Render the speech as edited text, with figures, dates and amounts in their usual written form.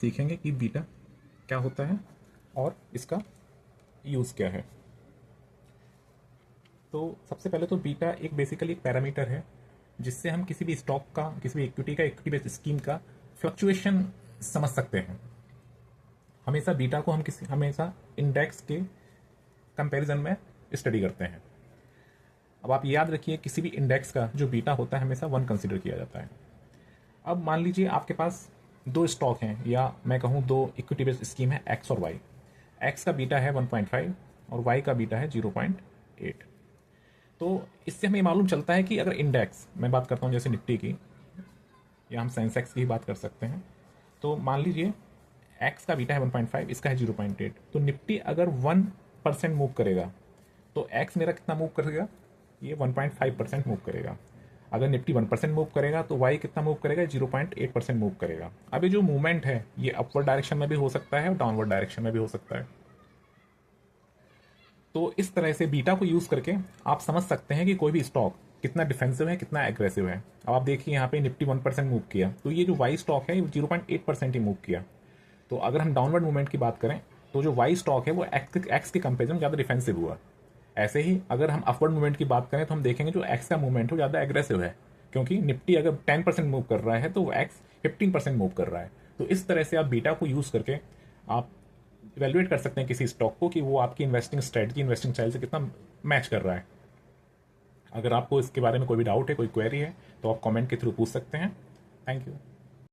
सीखेंगे कि बीटा क्या होता है और इसका यूज़ क्या है। तो सबसे पहले तो बीटा एक बेसिकली एक पैरामीटर है जिससे हम किसी भी स्टॉक का, किसी भी इक्विटी बेस्ड स्कीम का फ्लक्चुएशन समझ सकते हैं। हमेशा बीटा को हम हमेशा इंडेक्स के कंपैरिजन में स्टडी करते हैं। अब आप याद रखिए, किसी भी इंडेक्स का जो बीटा होता है हमेशा 1 कंसिडर किया जाता है। अब मान लीजिए आपके पास दो स्टॉक हैं, या मैं कहूँ दो इक्विटी बेस्ड स्कीम है एक्स और वाई। एक्स का बीटा है 1.5 और वाई का बीटा है 0.8। तो इससे हमें मालूम चलता है कि अगर इंडेक्स, मैं बात करता हूँ जैसे निफ्टी की, या हम सेंसेक्स की ही बात कर सकते हैं, तो मान लीजिए एक्स का बीटा है 1.5, इसका है 0.8। तो निफ्टी अगर 1% मूव करेगा तो एक्स मेरा कितना मूव करेगा, ये 1.5% मूव करेगा। अगर निफ्टी 1% मूव करेगा तो वाई कितना मूव करेगा, 0.8% मूव करेगा। अब ये जो मूवमेंट है ये अपवर्ड डायरेक्शन में भी हो सकता है और डाउनवर्ड डायरेक्शन में भी हो सकता है। तो इस तरह से बीटा को यूज करके आप समझ सकते हैं कि कोई भी स्टॉक कितना डिफेंसिव है, कितना एग्रेसिव है। अब आप देखिए यहाँ पे निफ्टी 1% मूव किया, तो ये जो वाई स्टॉक है ये 0.8% ही मूव किया। तो अगर हम डाउनवर्ड मूवमेंट की बात करें तो जो वाई स्टॉक है वो एक्स के कंपेरिजन ज़्यादा डिफेंसिव हुआ। ऐसे ही अगर हम अपवर्ड मूवमेंट की बात करें तो हम देखेंगे जो एक्स का मूवमेंट है वो ज़्यादा एग्रेसिव है, क्योंकि निफ्टी अगर 10% मूव कर रहा है तो वो एक्स 15% मूव कर रहा है। तो इस तरह से आप बीटा को यूज़ करके आप इवेल्युएट कर सकते हैं किसी स्टॉक को कि वो आपकी इन्वेस्टिंग स्ट्रेटजी, इन्वेस्टिंग स्टाइल से कितना मैच कर रहा है। अगर आपको इसके बारे में कोई भी डाउट है, कोई क्वेरी है, तो आप कमेंट के थ्रू पूछ सकते हैं। Thank you.